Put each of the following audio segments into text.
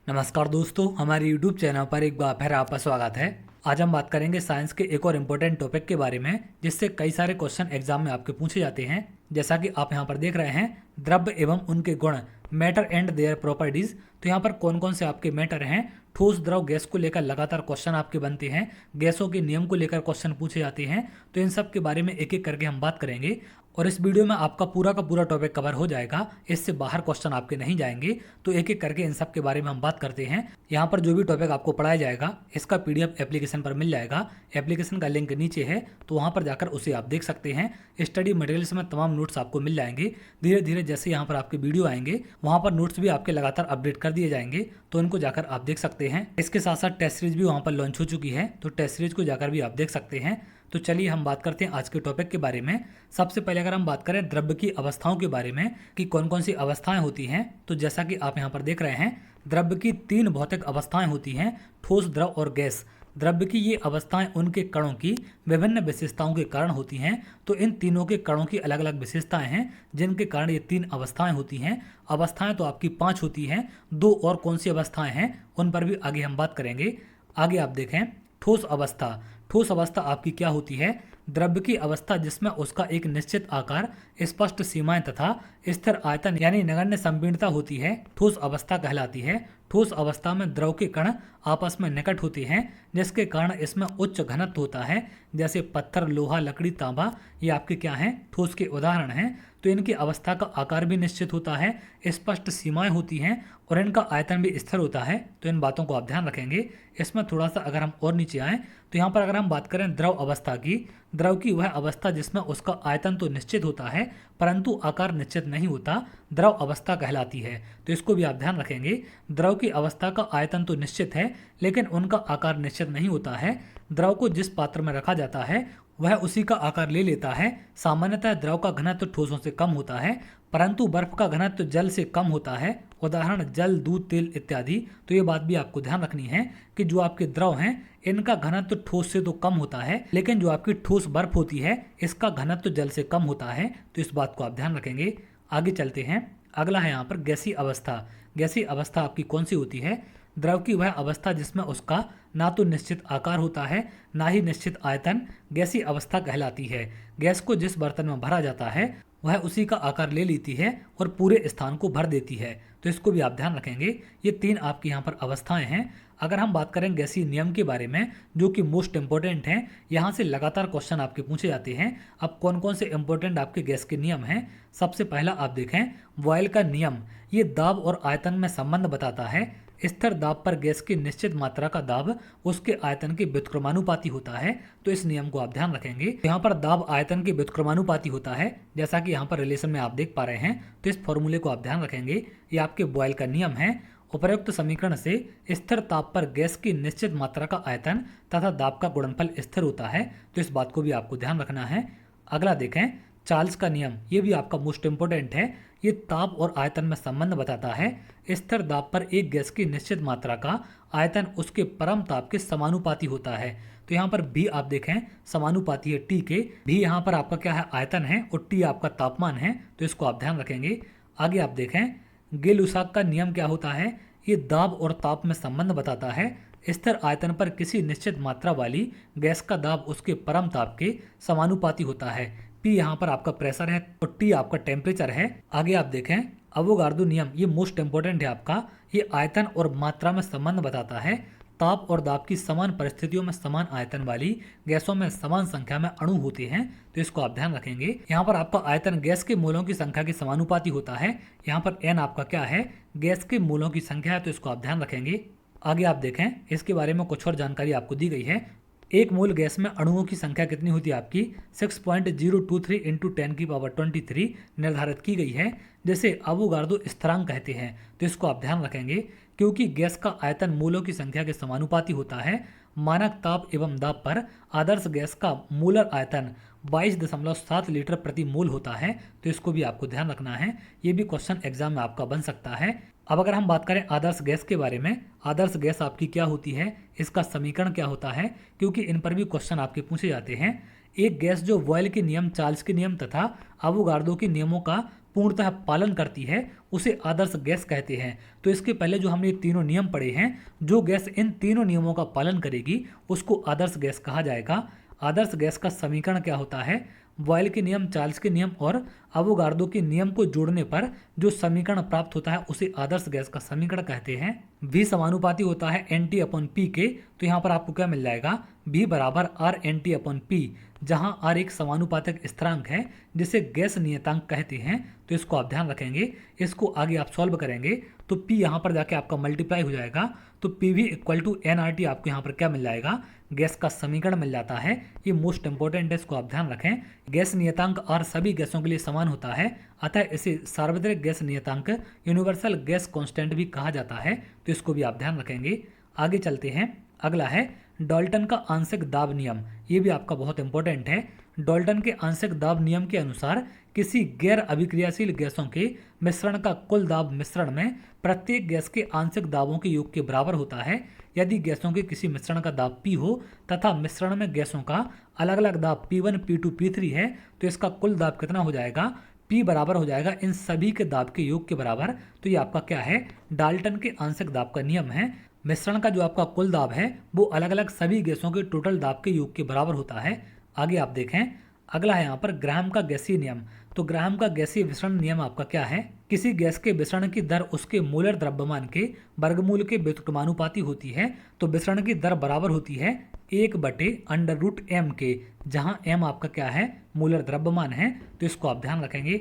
नमस्कार दोस्तों, हमारे YouTube चैनल पर एक बार फिर आपका स्वागत है। आज हम बात करेंगे साइंस के एक और इम्पोर्टेंट टॉपिक के बारे में जिससे कई सारे क्वेश्चन एग्जाम में आपके पूछे जाते हैं। जैसा कि आप यहाँ पर देख रहे हैं, द्रव्य एवं उनके गुण, मैटर एंड देयर प्रॉपर्टीज। तो यहाँ पर कौन कौन से आपके मैटर हैं, ठोस द्रव गैस को लेकर लगातार क्वेश्चन आपके बनते हैं, गैसों के नियम को लेकर क्वेश्चन पूछे जाते हैं। तो इन सब के बारे में एक एक करके हम बात करेंगे और इस वीडियो में आपका पूरा का पूरा टॉपिक कवर हो जाएगा। इससे बाहर क्वेश्चन आपके नहीं जाएंगे। तो एक एक करके इन सब के बारे में हम बात करते हैं। यहाँ पर जो भी टॉपिक आपको पढ़ाया जाएगा इसका PDF एप्लीकेशन पर मिल जाएगा। एप्लीकेशन का लिंक नीचे है, तो वहाँ पर जाकर उसे आप देख सकते हैं। स्टडी मटेरियल्स में तमाम नोट्स आपको मिल जाएंगे। धीरे धीरे जैसे यहाँ पर आपके वीडियो आएंगे वहाँ पर नोट्स भी आपके लगातार अपडेट कर दिए जाएंगे, तो उनको जाकर आप देख सकते हैं। इसके साथ साथ टेस्ट सीरीज भी वहाँ पर लॉन्च हो चुकी है, तो टेस्ट सीरीज को जाकर भी आप देख सकते हैं। तो चलिए हम बात करते हैं आज के टॉपिक के बारे में। सबसे पहले अगर हम बात करें द्रव्य की अवस्थाओं के बारे में कि कौन कौन सी अवस्थाएं होती हैं, तो जैसा कि आप यहाँ पर देख रहे हैं, द्रव्य की 3 भौतिक अवस्थाएं होती हैं, ठोस, द्रव और गैस। द्रव्य की ये अवस्थाएं उनके कणों की विभिन्न विशेषताओं के कारण होती हैं। तो इन तीनों के कणों की अलग अलग विशेषताएं हैं जिनके कारण ये 3 अवस्थाएं होती हैं। अवस्थाएं तो आपकी 5 होती हैं, 2 और कौन सी अवस्थाएं हैं उन पर भी आगे हम बात करेंगे। आगे आप देखें, ठोस अवस्था। ठोस अवस्था आपकी क्या होती है? द्रव्य की अवस्था जिसमें उसका एक निश्चित आकार, स्पष्ट सीमाएं तथा स्थिर आयतन यानी नगण्य संपीड़ितता होती है, ठोस अवस्था कहलाती है। ठोस अवस्था में द्रव के कण आपस में निकट होते हैं जिसके कारण इसमें उच्च घनत्व होता है। जैसे पत्थर, लोहा, लकड़ी, तांबा, ये आपके क्या हैं? ठोस के उदाहरण हैं। तो इनकी अवस्था का आकार भी निश्चित होता है, स्पष्ट सीमाएं होती हैं और इनका आयतन भी स्थिर होता है। तो इन बातों को आप ध्यान रखेंगे। इसमें थोड़ा सा अगर हम और नीचे आएँ तो यहाँ पर अगर हम बात करें द्रव अवस्था की, द्रव की वह अवस्था जिसमें उसका आयतन तो निश्चित होता है परंतु आकार निश्चित नहीं होता, द्रव अवस्था कहलाती है। तो इसको भी आप ध्यान रखेंगे। द्रव की अवस्था का आयतन तो निश्चित है लेकिन उनका आकार निश्चित नहीं होता है। द्रव को जिस पात्र में रखा जाता है वह उसी का आकार ले लेता है। सामान्यतः द्रव का घनत्व ठोसों से कम होता है परंतु बर्फ का घनत्व जल से कम होता है। उदाहरण जल, दूध, तेल इत्यादि। तो ये बात भी आपको ध्यान रखनी है कि जो आपके द्रव हैं इनका घनत्व ठोस से तो कम होता है लेकिन जो आपकी ठोस बर्फ होती है इसका घनत्व जल से कम होता है। तो इस बात को आप ध्यान रखेंगे। आगे चलते हैं। अगला है यहाँ पर गैसीय अवस्था। गैसीय अवस्था आपकी कौन सी होती है? द्रव की वह अवस्था जिसमें उसका ना तो निश्चित आकार होता है ना ही निश्चित आयतन, गैसीय अवस्था कहलाती है। गैस को जिस बर्तन में भरा जाता है वह उसी का आकार ले लेती है और पूरे स्थान को भर देती है। तो इसको भी आप ध्यान रखेंगे। ये 3 आपकी यहाँ पर अवस्थाएं हैं। अगर हम बात करें गैसीय नियम के बारे में जो कि मोस्ट इंपॉर्टेंट हैं, यहाँ से लगातार क्वेश्चन आपके पूछे जाते हैं। अब कौन कौन से इंपॉर्टेंट आपके गैस के नियम हैं? सबसे पहला आप देखें, बॉयल का नियम। ये दाब और आयतन में संबंध बताता है। स्थिर दाब पर गैस की निश्चित मात्रा का दाब उसके आयतन के व्युत्क्रमानुपाती होता है। तो इस नियम को आप ध्यान रखेंगे। यहाँ पर दाब आयतन के व्युत्क्रमानुपाती होता है जैसा कि यहाँ पर रिलेशन में आप देख पा रहे हैं। तो इस फॉर्मूले को आप ध्यान रखेंगे। ये आपके बॉयल का नियम है। उपरोक्त समीकरण से स्थिर ताप पर गैस की निश्चित मात्रा का आयतन तथा दाब का गुणनफल स्थिर होता है। तो इस बात को भी आपको ध्यान रखना है। अगला देखें, चार्ल्स का नियम। ये भी आपका मोस्ट इंपोर्टेंट है। ये ताप और आयतन में संबंध बताता है। स्थिर दाब पर एक गैस की निश्चित मात्रा का आयतन उसके परम ताप के समानुपाती होता है। तो यहाँ पर भी आप देखें समानुपाती है टी के। भी यहाँ पर आपका क्या है? आयतन है और टी आपका तापमान है। तो इसको आप ध्यान रखेंगे। आगे आप देखें, गे-लुसाक का नियम क्या होता है? ये दाब और ताप में संबंध बताता है। स्थिर आयतन पर किसी निश्चित मात्रा वाली गैस का दाब उसके परम ताप के समानुपाती होता है। पी यहाँ पर आपका प्रेशर है और टी आपका टेम्परेचर है। आगे आप देखें, अवोगार्डो नियम। ये मोस्ट इंपोर्टेंट है आपका। ये आयतन और मात्रा में संबंध बताता है। ताप और दाब की समान परिस्थितियों में समान आयतन वाली गैसों में समान संख्या में अणु होते हैं। तो इसको आप ध्यान रखेंगे। यहाँ पर आपका आयतन गैस के मोलों की संख्या के समानुपाती होता है। यहाँ पर n आपका क्या है? गैस के मोलों की संख्या है। तो इसको आप ध्यान रखेंगे। आगे आप देखें, इसके बारे में कुछ और जानकारी आपको दी गई है। एक मोल गैस में अणुओं की संख्या कितनी होती है आपकी? 6.023 × 10⁻23 निर्धारित की गई है, जिसे अवोगार्डो स्थिरांक कहते हैं। तो इसको आप ध्यान रखेंगे क्योंकि गैस का आयतन मोलों की संख्या के समानुपाती होता है। मानक ताप एवं दाब पर आदर्श गैस का मोलर आयतन 22.7 लीटर प्रति मोल होता है। तो इसको भी आपको ध्यान रखना है। ये भी क्वेश्चन एग्जाम में आपका बन सकता है। अब अगर हम बात करें आदर्श गैस के बारे में, आदर्श गैस आपकी क्या होती है, इसका समीकरण क्या होता है, क्योंकि इन पर भी क्वेश्चन आपके पूछे जाते हैं। एक गैस जो बॉयल के नियम, चार्ल्स के नियम तथा अवोगार्डो के नियमों का पूर्णतः पालन करती है उसे आदर्श गैस कहते हैं। तो इसके पहले जो हमने तीनों नियम पढ़े हैं, जो गैस इन तीनों नियमों का पालन करेगी उसको आदर्श गैस कहा जाएगा। आदर्श गैस का समीकरण क्या होता है? बॉयल के नियम, चार्ल्स के नियम और अवोगार्डो के नियम को जोड़ने पर जो समीकरण प्राप्त होता है उसे आदर्श गैस का समीकरण कहते हैं। V समानुपाती होता है NT/P के। तो यहाँ पर आपको क्या मिल जाएगा? V बराबर RNT/P, जहाँ R एक समानुपातिक स्थिरांक है जिसे गैस नियतांक कहते हैं। तो इसको आप ध्यान रखेंगे। इसको आगे आप सॉल्व करेंगे तो P यहाँ पर जाके आपका मल्टीप्लाई हो जाएगा। तो PV = nRT आपको यहाँ पर क्या मिल जाएगा? गैस का समीकरण मिल जाता है। ये मोस्ट इंपॉर्टेंट है, इसको आप ध्यान रखें। गैस नियतांक R सभी गैसों के लिए समान होता है, अतः इसे सार्वत्रिक गैस नियतांक यूनिवर्सल गैस कांस्टेंट भी कहा जाता है। तो इसको भी आप ध्यान रखेंगे। आगे चलते हैं। अगला है डाल्टन का आंशिक दाब नियम। ये भी आपका बहुत इंपॉर्टेंट है। डाल्टन के आंशिक दाब नियम के अनुसार किसी गैर अभिक्रियाशील गैसों के मिश्रण का कुल दाब मिश्रण में प्रत्येक गैस के आंशिक दाबों के योग के बराबर होता है। यदि गैसों के किसी मिश्रण का दाब P हो तथा मिश्रण में गैसों का अलग अलग दाब P1, P2, P3 है, तो इसका कुल दाब कितना हो जाएगा? P बराबर हो जाएगा इन सभी के दाब के योग के बराबर। तो ये आपका क्या है? डाल्टन के आंशिक दाब का नियम है। मिश्रण का जो आपका कुल दाब है वो अलग अलग सभी गैसों के टोटल दाब के योग के बराबर होता है। आगे आप देखें। अगला है यहाँ पर ग्राहम का गैसीय नियम। तो ग्राहम का गैसीय विसरण नियम आपका क्या है? किसी गैस के विसरण की दर उसके मोलर द्रव्यमान के वर्गमूल के व्युत्क्रमानुपाती होती है। तो विसरण की दर बराबर होती है 1/√m के, जहाँ m आपका क्या है? मोलर द्रव्यमान है। तो इसको आप ध्यान रखेंगे।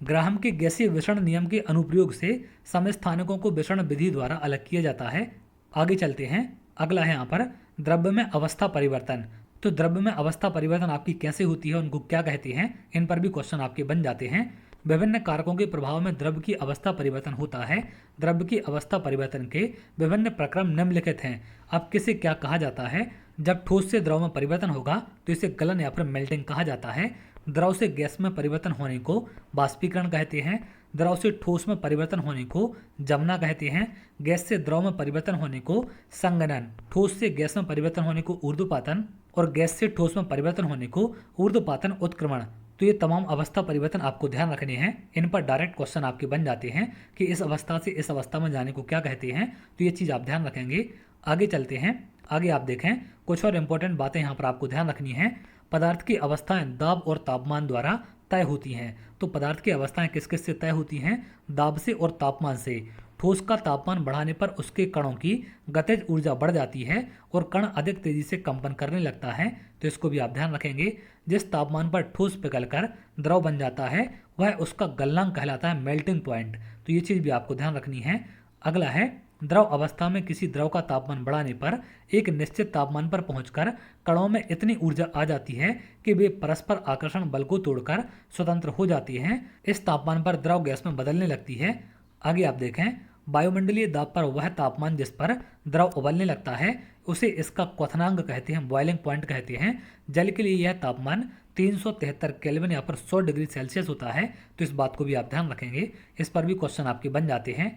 ग्राहम के गैसीय विसरण नियम के अनुप्रयोग से समस्थानिकों को विसरण विधि द्वारा अलग किया जाता है। आगे चलते हैं। अगला है यहाँ पर द्रव्य में अवस्था परिवर्तन। तो द्रव्य में अवस्था परिवर्तन आपकी कैसे होती है, उनको क्या कहते हैं, इन पर भी क्वेश्चन आपके बन जाते हैं। विभिन्न कारकों के प्रभाव में द्रव्य की अवस्था परिवर्तन होता है। द्रव्य की अवस्था परिवर्तन के विभिन्न प्रक्रम निम्नलिखित हैं। अब किसे क्या कहा जाता है? जब ठोस से द्रव में परिवर्तन होगा तो इसे गलन या फिर मेल्टिंग कहा जाता है। द्रव से गैस में परिवर्तन होने को वाष्पीकरण कहते हैं। द्रव से ठोस में परिवर्तन होने को जमना कहते हैं। गैस से द्रव में परिवर्तन होने को संघनन, ठोस से गैस में परिवर्तन होने को ऊर्ध्वपातन और गैस से ठोस में परिवर्तन होने को ऊर्ध्वपातन उत्क्रमण। तो ये तमाम अवस्था परिवर्तन आपको ध्यान रखने हैं। इन पर डायरेक्ट क्वेश्चन आपके बन जाते हैं कि इस अवस्था से इस अवस्था में जाने को क्या कहते हैं। तो ये चीज़ आप ध्यान रखेंगे। आगे चलते हैं। आगे आप देखें, कुछ और इंपॉर्टेंट बातें यहाँ पर आपको ध्यान रखनी है। पदार्थ की अवस्थाएं दाब और तापमान द्वारा तय होती हैं। तो पदार्थ की अवस्थाएं किस किस से तय होती हैं? दाब से और तापमान से। ठोस का तापमान बढ़ाने पर उसके कणों की गतिज ऊर्जा बढ़ जाती है और कण अधिक तेजी से कंपन करने लगता है। तो इसको भी आप ध्यान रखेंगे। जिस तापमान पर ठोस पिघलकर द्रव बन जाता है वह उसका गलनांक कहलाता है, मेल्टिंग पॉइंट। तो ये चीज़ भी आपको ध्यान रखनी है। अगला है द्रव अवस्था में किसी द्रव का तापमान बढ़ाने पर एक निश्चित तापमान पर पहुंचकर कणों में इतनी ऊर्जा आ जाती है कि वे परस्पर आकर्षण बल को तोड़कर स्वतंत्र हो जाती हैं। इस तापमान पर द्रव गैस में बदलने लगती है। आगे आप देखें, वायुमंडलीय दाब पर वह तापमान जिस पर द्रव उबलने लगता है उसे इसका क्वथनांक कहते हैं, बॉइलिंग पॉइंट कहते हैं। जल के लिए यह तापमान 373 केल्विन या फिर 100 डिग्री सेल्सियस होता है। तो इस बात को भी आप ध्यान रखेंगे। इस पर भी क्वेश्चन आपके बन जाते हैं।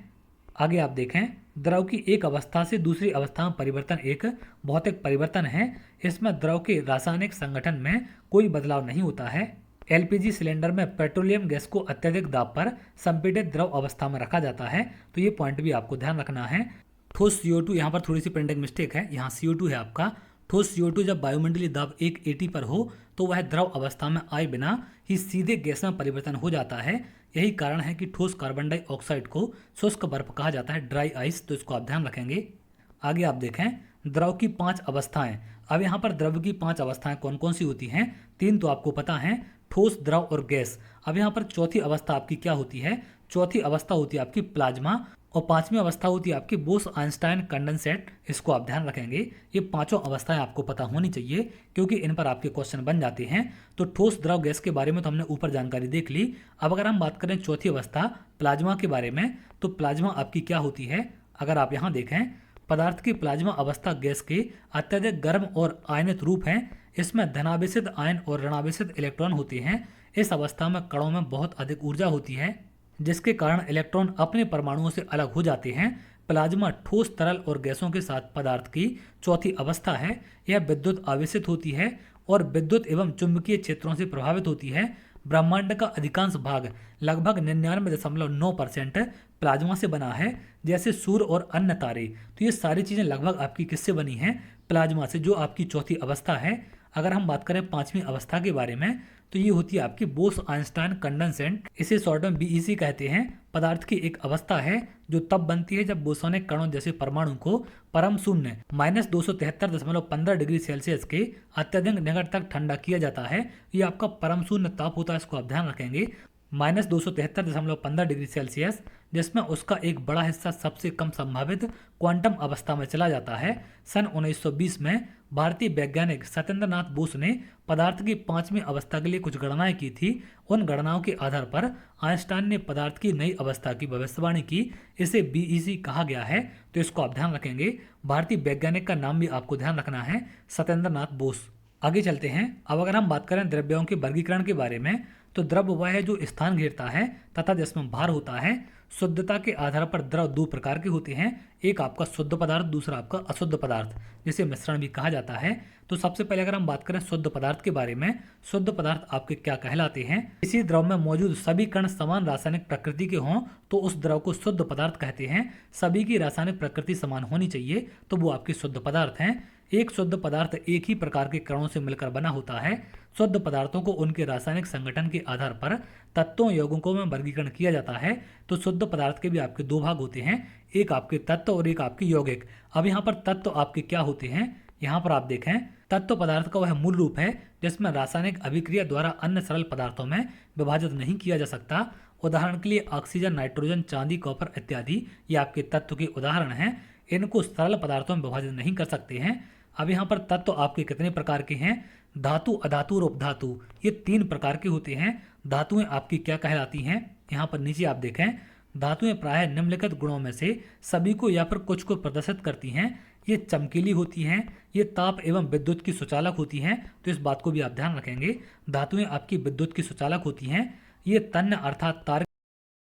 आगे आप देखें, द्रव की एक अवस्था से दूसरी अवस्था में परिवर्तन एक भौतिक परिवर्तन है। इसमें द्रव के रासायनिक संगठन में कोई बदलाव नहीं होता है। एलपीजी सिलेंडर में पेट्रोलियम गैस को अत्यधिक दाब पर संपीड़ित द्रव अवस्था में रखा जाता है। तो ये पॉइंट भी आपको ध्यान रखना है। ठोस CO2, यहाँ पर थोड़ी सी प्रिंटिंग मिस्टेक है, यहाँ CO2 है आपका। ठोस CO2 जब वायुमंडलीय दाब 180 पर हो तो वह द्रव अवस्था में आए बिना ही सीधे गैस में परिवर्तन हो जाता है। यही कारण है कि ठोस कार्बन डाइऑक्साइड को शुष्क बर्फ कहा जाता है, ड्राई आइस। तो इसको आप ध्यान रखेंगे। आगे आप देखें, द्रव की 5 अवस्थाएं। अब यहाँ पर द्रव की 5 अवस्थाएं कौन कौन सी होती हैं? 3 तो आपको पता है, ठोस, द्रव और गैस। अब यहाँ पर चौथी अवस्था आपकी क्या होती है? चौथी अवस्था होती है आपकी प्लाज्मा और 5वीं अवस्था होती है आपकी बोस-आइंस्टाइन कंडेंसेट। इसको आप ध्यान रखेंगे। ये पांचों अवस्थाएं आपको पता होनी चाहिए क्योंकि इन पर आपके क्वेश्चन बन जाते हैं। तो ठोस, द्रव, गैस के बारे में तो हमने ऊपर जानकारी देख ली। अब अगर हम बात करें चौथी अवस्था प्लाज्मा के बारे में, तो प्लाज्मा आपकी क्या होती है? अगर आप यहाँ देखें, पदार्थ की प्लाज्मा अवस्था गैस के अत्यधिक गर्म और आयनित रूप है। इसमें धनावेशित आयन और ऋणावेशित इलेक्ट्रॉन होते हैं। इस अवस्था में कणों में बहुत अधिक ऊर्जा होती है जिसके कारण इलेक्ट्रॉन अपने परमाणुओं से अलग हो जाते हैं। प्लाज्मा ठोस, तरल और गैसों के साथ पदार्थ की चौथी अवस्था है। यह विद्युत आवेशित होती है और विद्युत एवं चुंबकीय क्षेत्रों से प्रभावित होती है। ब्रह्मांड का अधिकांश भाग लगभग 99.9% प्लाज्मा से बना है, जैसे सूर्य और अन्य तारे। तो ये सारी चीजें लगभग आपकी किससे बनी हैं? प्लाज्मा से, जो आपकी चौथी अवस्था है। अगर हम बात करें पांचवी अवस्था के बारे में, तो ये होती है आपकी बोस आइंस्टाइन कंडेंसेट। इसे शॉर्ट में बीईसी कहते हैं। पदार्थ की एक अवस्था है जो तब बनती है जब बोसोनिक कणों जैसे परमाणु को परम शून्य -273.15 डिग्री सेल्सियस के अत्यधिक निकट तक ठंडा किया जाता है। ये आपका परम शून्य ताप होता है, इसको आप ध्यान रखेंगे। -273.15 डिग्री सेल्सियस, जिसमें उसका एक बड़ा हिस्सा सबसे कम संभावित क्वांटम अवस्था में चला जाता है। सन 1920 में भारतीय वैज्ञानिक सत्येंद्र नाथ बोस ने पदार्थ की पांचवी अवस्था के लिए कुछ गणनाएं की थी। उन गणनाओं के आधार पर आइंस्टाइन ने पदार्थ की नई अवस्था की भविष्यवाणी की। इसे बीईसी कहा गया है, तो इसको आप ध्यान रखेंगे। भारतीय वैज्ञानिक का नाम भी आपको ध्यान रखना है, सत्येंद्र नाथ बोस। आगे चलते हैं। अब अगर हम बात करें द्रव्यों के वर्गीकरण के बारे में, तो द्रव वह है जो स्थान घेरता है तथा जिसमें भार होता है। शुद्धता के आधार पर द्रव दो प्रकार के होते हैं, एक आपका शुद्ध पदार्थ, दूसरा आपका अशुद्ध पदार्थ, जिसे मिश्रण भी कहा जाता है। तो सबसे पहले अगर हम बात करें शुद्ध पदार्थ के बारे में, शुद्ध पदार्थ आपके क्या कहलाते हैं? इसी द्रव में मौजूद सभी कण समान रासायनिक प्रकृति के हों तो उस द्रव को शुद्ध पदार्थ कहते हैं। सभी की रासायनिक प्रकृति समान होनी चाहिए तो वो आपके शुद्ध पदार्थ हैं। एक शुद्ध पदार्थ एक ही प्रकार के कणों से मिलकर बना होता है। शुद्ध पदार्थों को उनके रासायनिक संगठन के आधार पर तत्वों यौगिकों में वर्गीकरण किया जाता है। तो शुद्ध पदार्थ के भी आपके दो भाग होते हैं, एक आपके तत्व और एक आपके यौगिक। अब यहाँ पर तत्व आपके क्या होते हैं? यहाँ पर आप देखें, तत्व पदार्थ का वह मूल रूप है जिसमें रासायनिक अभिक्रिया द्वारा अन्य सरल पदार्थों में विभाजित नहीं किया जा सकता। उदाहरण के लिए ऑक्सीजन, नाइट्रोजन, चांदी, कॉपर इत्यादि ये आपके तत्व के उदाहरण हैं। इनको सरल पदार्थों में विभाजित नहीं कर सकते हैं। अब यहाँ पर तत्व आपके कितने प्रकार के हैं? धातु, अधातु और उपधातु, ये तीन प्रकार के होते हैं। धातुएं आपकी क्या कहलाती हैं? यहाँ पर नीचे आप देखें, धातुएं प्रायः निम्नलिखित गुणों में से सभी को या फिर कुछ को प्रदर्शित करती हैं। ये चमकीली होती हैं, ये ताप एवं विद्युत की सुचालक होती हैं, तो इस बात को भी आप ध्यान रखेंगे। धातुएं आपकी विद्युत की सुचालक होती हैं। ये तन्य अर्थात तार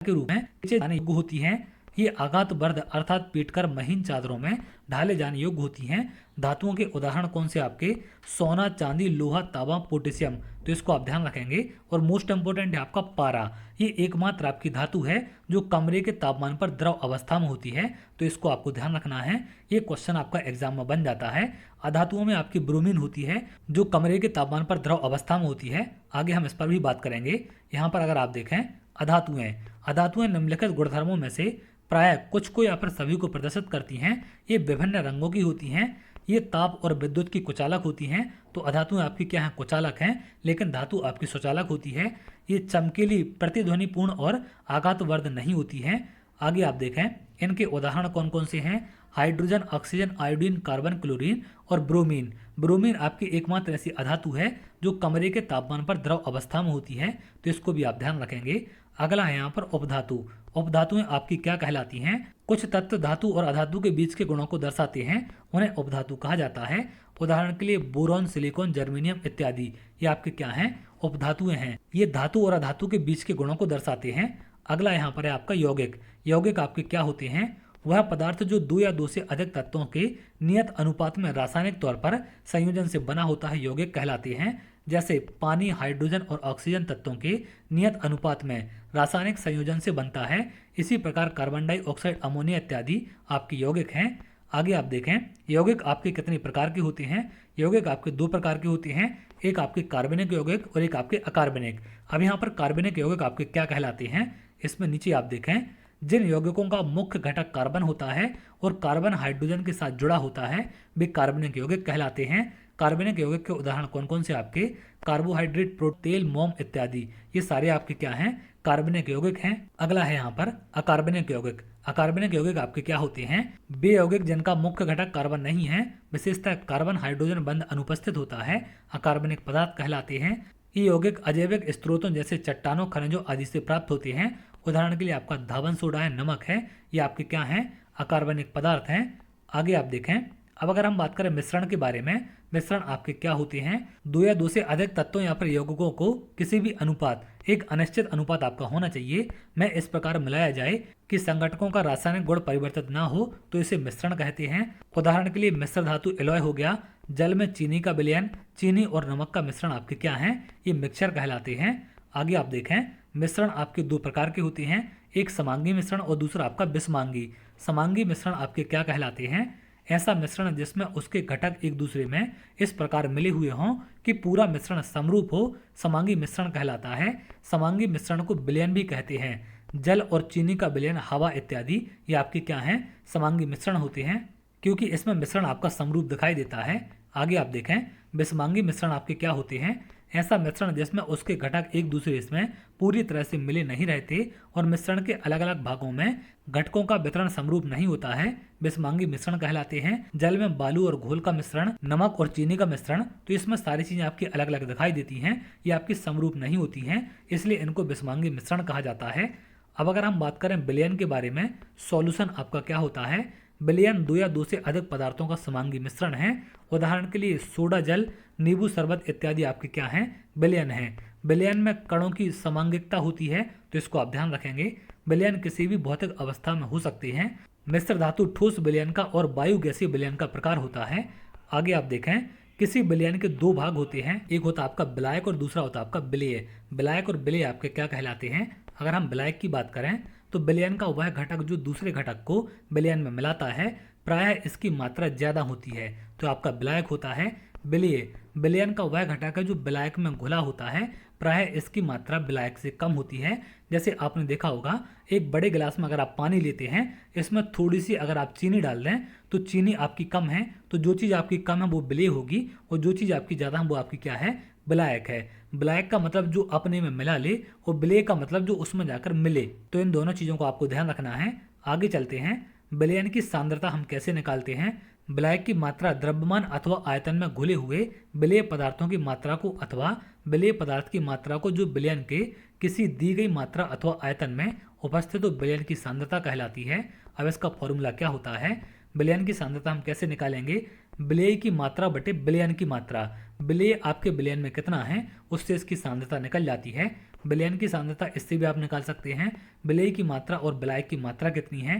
के रूप में खींचे जाने योग्य होती हैं। ये आघात वर्ध अर्थात पीटकर महीन चादरों में ढाले जाने योग्य होती हैं। धातुओं के उदाहरण कौन से आपके? सोना, चांदी, लोहा, तांबा, पोटेशियम, तो इसको आप ध्यान रखेंगे। और मोस्ट इंपोर्टेंट है आपका पारा। ये एकमात्र आपकी धातु है जो कमरे के तापमान पर द्रव अवस्था में होती है, तो इसको आपको ध्यान रखना है। ये क्वेश्चन आपका एग्जाम में बन जाता है। अधातुओं में आपकी ब्रोमीन होती है जो कमरे के तापमान पर द्रव अवस्था में होती है। आगे हम इस पर भी बात करेंगे। यहाँ पर अगर आप देखें, अधातुएं निम्नलिखित गुणधर्मों में से प्राय कुछ को या फिर सभी को प्रदर्शित करती हैं। ये विभिन्न रंगों की होती हैं। ये ताप और विद्युत की कुचालक होती हैं। तो अधातुएं आपकी क्या हैं? कुचालक हैं, लेकिन धातु आपकी सुचालक होती है। ये चमकीली, प्रतिध्वनिपूर्ण और आघातवर्ध नहीं होती हैं। आगे आप देखें, इनके उदाहरण कौन कौन से हैं? Hydrogen, oxygen, iodine, carbon, chlorine और ब्रोमीन। ब्रोमीन आपकी एकमात्र ऐसी अधातु है जो कमरे के तापमान पर द्रव अवस्था में होती है, तो इसको भी आप ध्यान रखेंगे। अगला है यहाँ पर उपधातु। उपधातुएं आपकी क्या कहलाती हैं? कुछ तत्व धातु और अधातु के बीच के गुणों को दर्शाते हैं, उन्हें उपधातु कहा जाता है। उदाहरण के लिए बोरॉन, सिलिकॉन, जर्मेनियम इत्यादि ये आपके क्या हैं? उपधातुएं हैं। ये धातु और अधातु के बीच के गुणों को दर्शाते हैं। अगला यहाँ पर है आपका यौगिक। यौगिक आपके क्या होते हैं? वह पदार्थ जो दो या दो से अधिक तत्वों के नियत अनुपात में रासायनिक तौर पर संयोजन से बना होता है, यौगिक कहलाते हैं। जैसे पानी, हाइड्रोजन और ऑक्सीजन तत्वों के नियत अनुपात में रासायनिक संयोजन से बनता है। इसी प्रकार कार्बन डाइऑक्साइड, अमोनिया इत्यादि आपके यौगिक हैं। आगे आप देखें, यौगिक आपके कितने प्रकार के होते हैं? यौगिक आपके दो प्रकार के होते हैं, एक आपके कार्बनिक यौगिक और एक आपके अकार्बनिक। अब यहाँ पर कार्बनिक यौगिक आपके क्या कहलाते हैं? इसमें नीचे आप देखें, जिन यौगिकों का मुख्य घटक कार्बन होता है और कार्बन हाइड्रोजन के साथ जुड़ा होता है, वे कार्बनिक यौगिक कहलाते हैं। कार्बनिक यौगिक के उदाहरण कौन कौन से आपके? कार्बोहाइड्रेट, तेल, मोम इत्यादि, ये सारे आपके क्या हैं? कार्बनिक यौगिक हैं। अगला है यहाँ पर अकार्बनिक यौगिक। अकार्बनिक यौगिक आपके क्या होते हैं? वे यौगिक जिनका मुख्य घटक कार्बन नहीं है, विशेषतः कार्बन हाइड्रोजन बंध अनुपस्थित होता है, अकार्बनिक पदार्थ कहलाते हैं। ये यौगिक अजैविक स्रोतों जैसे चट्टानों, खनिजों आदि से प्राप्त होते हैं। उदाहरण के लिए आपका धावन सोडा है, नमक है, ये आपके क्या हैं? अकार्बनिक पदार्थ हैं। आगे आप देखें, अब अगर हम बात करें मिश्रण के बारे में, मिश्रण आपके क्या होते हैं? दो या दो से अधिक तत्वों या फिर यौगिकों को किसी भी अनुपात, एक अनिश्चित अनुपात आपका होना चाहिए, में इस प्रकार मिलाया जाए कि संघटकों का रासायनिक गुण परिवर्तित ना हो, तो इसे मिश्रण कहते हैं। उदाहरण के लिए मिश्र धातु एलॉय हो गया, जल में चीनी का विलयन, चीनी और नमक का मिश्रण आपके क्या हैं? ये मिक्सचर कहलाते हैं। आगे आप देखें, मिश्रण आपके दो प्रकार के होते हैं, एक समांगी मिश्रण और दूसरा आपका विषमांगी। समांगी मिश्रण आपके क्या कहलाते हैं? ऐसा मिश्रण जिसमें उसके घटक एक दूसरे में इस प्रकार मिले हुए हों कि पूरा मिश्रण समरूप हो, समांगी मिश्रण कहलाता है। समांगी मिश्रण को विलयन भी कहते हैं। जल और चीनी का विलयन, हवा इत्यादि, ये आपके क्या हैं? समांगी मिश्रण होते हैं, क्योंकि इसमें मिश्रण आपका समरूप दिखाई देता है। आगे आप देखें, विषमांगी मिश्रण आपके क्या होते हैं? ऐसा मिश्रण जिसमें उसके घटक एक दूसरे इसमें पूरी तरह से मिले नहीं रहते और मिश्रण के अलग अलग भागों में घटकों का वितरण समरूप नहीं होता है, विषमांगी मिश्रण कहलाते हैं। जल में बालू और घोल का मिश्रण, नमक और चीनी का मिश्रण, तो इसमें सारी चीजें आपकी अलग अलग दिखाई देती हैं, ये आपकी समरूप नहीं होती हैं, इसलिए इनको विषमांगी मिश्रण कहा जाता है। अब अगर हम बात करें विलयन के बारे में, सॉल्यूशन आपका क्या होता है? विलयन दो या दो से अधिक पदार्थों का समांगी मिश्रण है। उदाहरण के लिए सोडा जल, नींबू शरबत इत्यादि आपके क्या हैं? विलयन है। विलयन में कणों की समांगिकता होती है, तो इसको आप ध्यान रखेंगे। विलयन किसी भी भौतिक अवस्था में हो सकते हैं। मिश्र धातु ठोस विलयन का और वायु गैसीय विलयन का प्रकार होता है। आगे आप देखें, किसी विलयन के दो भाग होते हैं, एक होता है आपका विलायक और दूसरा होता है आपका विलेय। विलायक और विलेय आपके क्या कहलाते हैं? अगर हम विलायक की बात करें तो विलयन का वह घटक जो दूसरे घटक को विलयन में मिलाता है, प्रायः इसकी मात्रा ज्यादा होती है, तो आपका विलायक होता है। विलेय, विलयन का वह घटक है जो विलायक में घुला होता है, प्रायः इसकी मात्रा विलायक से कम होती है। जैसे आपने देखा होगा, एक बड़े गिलास में अगर आप पानी लेते हैं, इसमें थोड़ी सी अगर आप चीनी डाल दें तो चीनी आपकी कम है, तो जो चीज़ आपकी कम है वो विलेय होगी और जो चीज़ आपकी ज़्यादा है वो आपकी क्या है? विलायक है। विलायक का मतलब जो अपने में मिला ले और विलेय का मतलब जो उसमें जाकर मिले, तो इन दोनों चीज़ों को आपको ध्यान रखना है। आगे चलते हैं, विलयन की सांद्रता हम कैसे निकालते हैं? विलायक की मात्रा द्रव्यमान अथवा आयतन में घुले हुए विलेय पदार्थों की मात्रा को अथवा विलेय पदार्थ की मात्रा को जो विलयन के किसी दी गई मात्रा अथवा आयतन में उपस्थित हो, विलयन की सांद्रता कहलाती है। अब इसका फॉर्मूला क्या होता है? विलयन की सांद्रता हम कैसे निकालेंगे? विलेय की मात्रा बटे विलयन की मात्रा। विलेय आपके विलयन में कितना है, उससे इसकी सांद्रता निकल जाती है। विलयन की सांद्रता इससे भी आप निकाल सकते हैं, विलेय की मात्रा और विलायक की मात्रा कितनी है।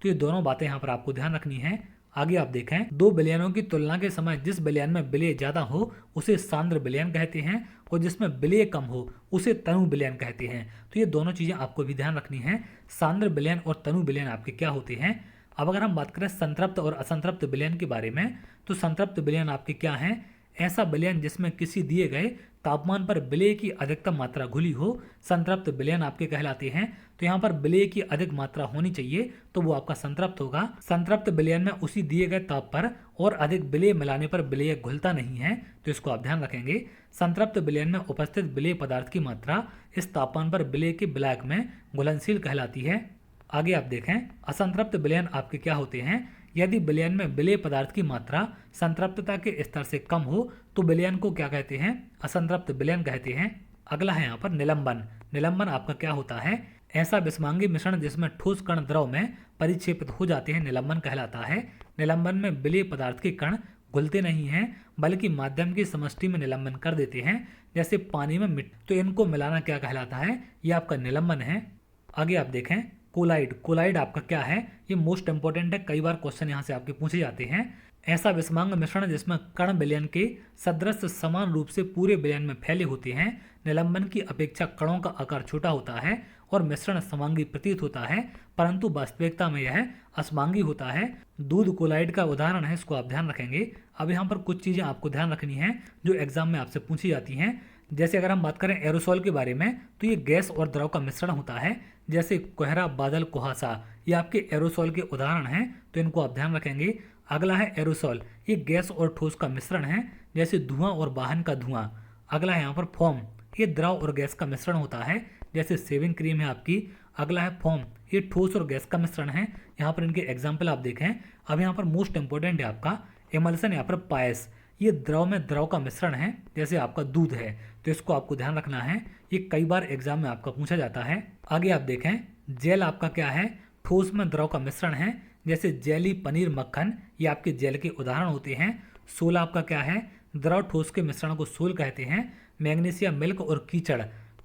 तो ये दोनों बातें यहाँ पर आपको ध्यान रखनी है। आगे आप देखें, दो विलयनों की तुलना के समय जिस विलयन में विलेय ज्यादा हो उसे सांद्र विलयन कहते हैं और जिसमें विलेय कम हो उसे तनु विलयन कहते हैं। तो ये दोनों चीजें आपको भी ध्यान रखनी है। सांद्र विलयन और तनु विलयन आपके क्या होते हैं? अब अगर हम बात करें संतृप्त और असंतृप्त विलयन के बारे में, तो संतृप्त विलयन आपके क्या हैं? ऐसा विलयन जिसमें किसी दिए गए तापमान पर विलेय की अधिकतम मात्रा घुली हो, संतृप्त विलयन आपके कहलाते हैं। तो यहाँ पर विलेय की अधिक मात्रा होनी चाहिए, तो वो आपका संतृप्त होगा। संतृप्त विलयन में उसी दिए गए ताप पर और अधिक विलेय मिलाने पर विलेय घुलता नहीं है, तो इसको आप ध्यान रखेंगे। संतृप्त विलयन में उपस्थित विलेय पदार्थ की मात्रा इस तापमान पर विलेय के विलायक में घुलनशील कहलाती है। आगे आप देखें, असंतृप्त विलयन आपके क्या होते हैं? यदि विलयन में विलेय पदार्थ की मात्रा संतृप्तता के स्तर से कम हो तो विलयन को क्या कहते हैं? असंतृप्त विलयन कहते हैं। अगला है यहाँ पर निलंबन। निलंबन आपका क्या होता है? ऐसा विषमांगी मिश्रण जिसमें ठोस कण द्रव में परिक्षेपित हो जाते हैं, निलंबन कहलाता है। निलंबन में विलेय पदार्थ के कण घुलते नहीं हैं बल्कि माध्यम की समष्टि में निलंबन कर देते हैं, जैसे पानी में मिट्टी, तो इनको मिलाना क्या कहलाता है? ये आपका निलंबन है। आगे आप देखें, कोलाइड। कोलाइड आपका क्या है? ये मोस्ट इंपोर्टेंट है, कई बार क्वेश्चन यहाँ से आपके पूछे जाते हैं। ऐसा विषमांग मिश्रण जिसमें कण विलयन के सदृश समान रूप से पूरे विलयन में फैले होते हैं। निलंबन की अपेक्षा कणों का आकार छोटा होता है और मिश्रण समांगी प्रतीत होता है, परंतु वास्तविकता में यह असमांगी होता है। दूध कोलाइड का उदाहरण है, इसको आप ध्यान रखेंगे। अब यहाँ पर कुछ चीजें आपको ध्यान रखनी है जो एग्जाम में आपसे पूछी जाती हैं। जैसे अगर हम बात करें एरोसोल के बारे में, तो ये गैस और द्रव का मिश्रण होता है, जैसे कोहरा, बादल, कुहासा, ये आपके एरोसोल के उदाहरण हैं, तो इनको आप ध्यान रखेंगे। अगला है एरोसोल, ये गैस और ठोस का मिश्रण है, जैसे धुआं और वाहन का धुआं। अगला है यहाँ पर फोम, ये द्रव और गैस का मिश्रण होता है, जैसे शेविंग क्रीम है आपकी। अगला है फोम, ये ठोस और गैस का मिश्रण है। यहाँ पर इनके एग्जाम्पल आप देखें। अब यहाँ पर मोस्ट इंपोर्टेंट है आपका एमल्सन, यहाँ पर पायस, ये द्रव में द्रव का मिश्रण है, जैसे आपका दूध है, तो इसको आपको ध्यान रखना है, ये कई बार एग्जाम में आपका पूछा जाता है। आगे आप देखें, जेल आपका क्या है? ठोस में द्रव का मिश्रण है, जैसे जेली, पनीर, मक्खन, ये आपके जेल के उदाहरण होते हैं। सोल आपका क्या है? द्रव ठोस के मिश्रण को सोल कहते हैं। मैग्नीशिया, मिल्क और कीचड़,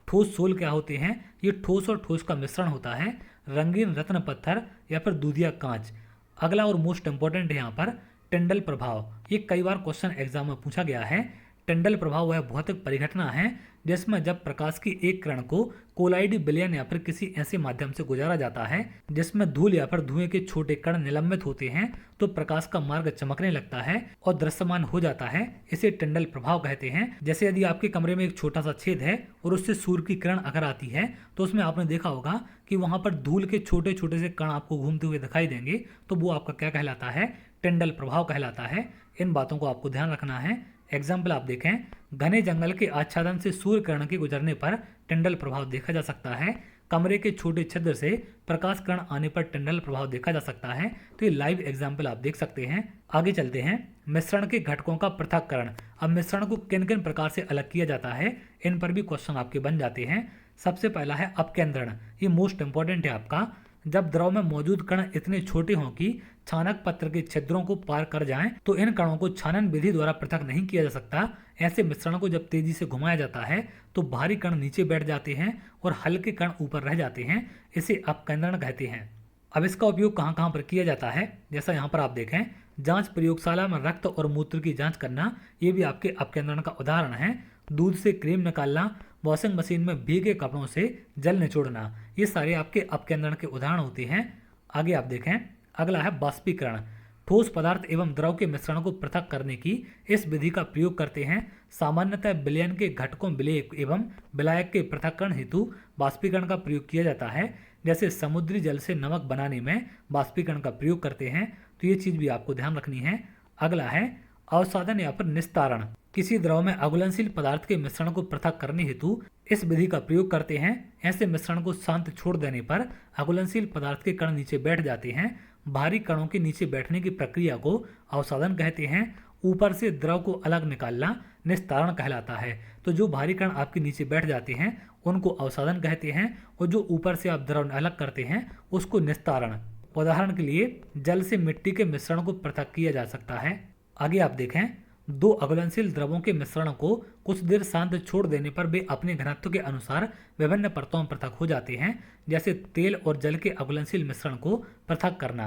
ठोस सोल क्या होते हैं? ये ठोस और ठोस का मिश्रण होता है। रंगीन रत्न पत्थर या फिर दूधिया कांच। अगला और मोस्ट इंपोर्टेंट है यहाँ पर टिंडल प्रभाव, ये कई बार क्वेश्चन एग्जाम में पूछा गया है। टिंडल प्रभाव वह भौतिक परिघटना है जिसमें जब प्रकाश की एक किरण को कोलाइड विलयन या फिर किसी ऐसे माध्यम से गुजारा जाता है जिसमें धूल या फिर धुएं के छोटे कण निलंबित होते हैं तो प्रकाश का मार्ग चमकने लगता है और दृश्यमान हो जाता है। इसे टिंडल प्रभाव कहते हैं। जैसे यदि आपके कमरे में एक छोटा सा छेद है और उससे सूर्य की किरण अगर आती है तो उसमें आपने देखा होगा कि वहां पर धूल के छोटे छोटे से कण आपको घूमते हुए दिखाई देंगे, तो वो आपका क्या कहलाता है? टिंडल प्रभाव कहलाता है। इन बातों को आपको ध्यान रखना है। एग्जाम्पल आप देखें, घने जंगल के आच्छादन से सूर्य किरण के गुजरने पर टिंडल प्रभाव देखा जा सकता है। कमरे के छोटे छिद्र से प्रकाश किरण आने पर टिंडल प्रभाव देखा जा सकता है। तो ये लाइव एग्जाम्पल आप देख सकते हैं। आगे चलते हैं, मिश्रण के घटकों का पृथक्करण। अब मिश्रण को किन किन प्रकार से अलग किया जाता है, इन पर भी क्वेश्चन आपके बन जाते हैं। सबसे पहला है अपकेंद्रण। ये मोस्ट इंपॉर्टेंट है आपका। जब द्रव में मौजूद कण इतने छोटे हों कि छानक पत्र के छिद्रों को पार कर जाएं, तो इन कणों को छानन विधि द्वारा पृथक नहीं किया जा सकता। ऐसे मिश्रण को जब तेजी से घुमाया जाता है तो भारी कण नीचे बैठ जाते हैं और हल्के कण ऊपर रह जाते हैं। इसे अपकेंद्रण कहते हैं। अब इसका उपयोग कहाँ कहाँ पर किया जाता है, जैसा यहाँ पर आप देखें, जांच प्रयोगशाला में रक्त और मूत्र की जांच करना, ये भी आपके अपकेंद्रण का उदाहरण है। दूध से क्रीम निकालना, वॉशिंग मशीन में भीगे कपड़ों से जल निचोड़ना, ये सारे आपके अपकेंद्रण के उदाहरण होते हैं। आगे आप देखें, अगला है बाष्पीकरण। ठोस पदार्थ एवं द्रव के मिश्रण को पृथक करने की इस विधि का प्रयोग करते हैं। सामान्यतः विलयन के घटकों विलेय एवं विलायक के पृथक्करण हेतु बाष्पीकरण का प्रयोग किया जाता है। जैसे समुद्री जल से नमक बनाने में बाष्पीकरण का प्रयोग करते हैं। तो ये चीज भी आपको ध्यान रखनी है। अगला है अवसादन या फिर निस्तारण। किसी द्रव में अघुलनशील पदार्थ के मिश्रण को पृथक करने हेतु इस विधि का प्रयोग करते हैं। ऐसे मिश्रण को शांत छोड़ देने पर अघुलनशील पदार्थ के कण नीचे बैठ जाते हैं। भारी कणों के नीचे बैठने की प्रक्रिया को अवसादन कहते हैं। ऊपर से द्रव को अलग निकालना निस्तारण कहलाता है। तो जो भारी कण आपके नीचे बैठ जाते हैं उनको अवसादन कहते हैं, और जो ऊपर से आप द्रव अलग करते हैं उसको निस्तारण। उदाहरण के लिए जल से मिट्टी के मिश्रण को पृथक किया जा सकता है। आगे आप देखें, दो अघुलनशील द्रवों के मिश्रण को कुछ देर शांत छोड़ देने पर वे अपने घनत्व के अनुसार विभिन्न परतों में पृथक हो जाते हैं। जैसे तेल और जल के अघुलनशील मिश्रण को पृथक करना,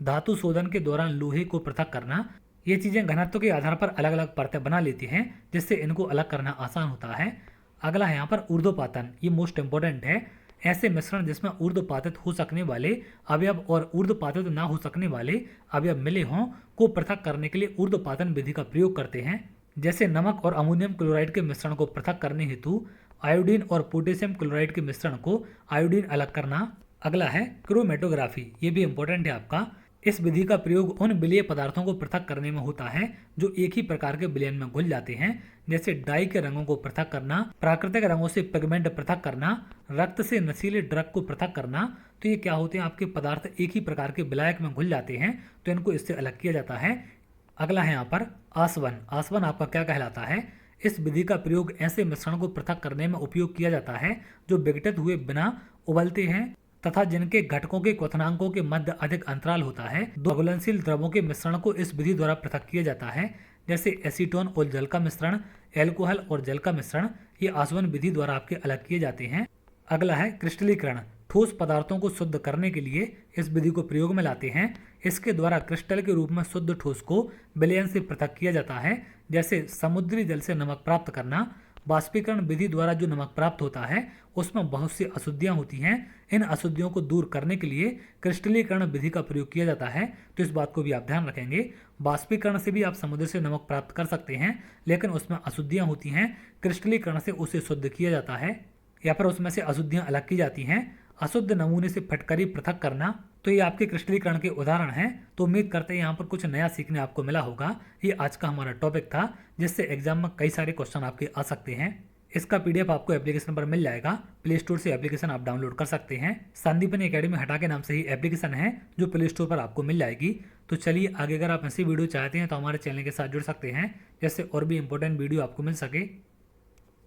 धातु शोधन के दौरान लोहे को पृथक करना, ये चीजें घनत्व के आधार पर अलग अलग परतें बना लेती हैं, जिससे इनको अलग करना आसान होता है। अगला है यहाँ पर ऊर्ध्वपातन। ये मोस्ट इंपॉर्टेंट है। ऐसे मिश्रण जिसमें ऊर्ध्वपातित हो सकने वाले अवयव और ऊर्ध्वपातित ना हो सकने वाले अवयव मिले हों को पृथक करने के लिए ऊर्ध्वपातन विधि का प्रयोग करते हैं। जैसे नमक और अमोनियम क्लोराइड के मिश्रण को पृथक करने हेतु आयोडीन और पोटेशियम क्लोराइड के मिश्रण को आयोडीन अलग करना। अगला है क्रोमेटोग्राफी। ये भी इंपॉर्टेंट है आपका। इस विधि का प्रयोग उन विलेय पदार्थों को पृथक करने में होता है जो एक ही प्रकार के विलयन में घुल जाते हैं। जैसे डाई के रंगों को पृथक करना, प्राकृतिक रंगों से पिगमेंट पृथक करना, रक्त से नशीले ड्रग को पृथक करना। तो ये क्या होते हैं, आपके पदार्थ एक ही प्रकार के विलायक में घुल जाते हैं, तो इनको इससे अलग किया जाता है। अगला है यहाँ पर आसवन। आसवन आपका क्या कहलाता है? इस विधि का प्रयोग ऐसे मिश्रण को पृथक करने में उपयोग किया जाता है जो विघटित हुए बिना उबलते हैं तथा जिनके घटकों के क्वथनांकों के मध्य अधिक अंतराल होता है। दो अघुलनशील द्रवों के मिश्रण को इस विधि द्वारा पृथक किया जाता है। जैसे एसीटोन और जल का मिश्रण, एल्कोहल और जल का मिश्रण, ये आसवन विधि द्वारा आपके अलग किए जाते हैं। अगला है क्रिस्टलीकरण। ठोस पदार्थों को शुद्ध करने के लिए इस विधि को प्रयोग में लाते हैं। इसके द्वारा क्रिस्टल के रूप में शुद्ध ठोस को विलयन से पृथक किया जाता है। जैसे समुद्री जल से नमक प्राप्त करना। बाष्पीकरण विधि द्वारा जो नमक प्राप्त होता है उसमें बहुत सी अशुद्धियां होती हैं। इन अशुद्धियों को दूर करने के लिए क्रिस्टलीकरण विधि का प्रयोग किया जाता है। तो इस बात को भी आप ध्यान रखेंगे। बाष्पीकरण से भी आप समुद्र से नमक प्राप्त कर सकते हैं, लेकिन उसमें अशुद्धियां होती हैं। क्रिस्टलीकरण से उसे शुद्ध किया जाता है या फिर उसमें से अशुद्धियां अलग की जाती हैं। अशुद्ध नमूने से फटकरी पृथक करना, तो ये आपके क्रिस्टलीकरण के उदाहरण हैं। तो उम्मीद करते हैं यहाँ पर कुछ नया सीखने आपको मिला होगा। ये आज का हमारा टॉपिक था, जिससे एग्जाम में कई सारे क्वेश्चन आपके आ सकते हैं। इसका पीडीएफ आपको एप्लीकेशन पर मिल जाएगा। प्ले स्टोर से एप्लीकेशन आप डाउनलोड कर सकते हैं। संदीपन एकेडमी हटा के नाम से ही एप्लीकेशन है जो प्ले स्टोर पर आपको मिल जाएगी। तो चलिए आगे, अगर आप ऐसी वीडियो चाहते हैं तो हमारे चैनल के साथ जुड़ सकते हैं, जैसे और भी इंपॉर्टेंट वीडियो आपको मिल सके।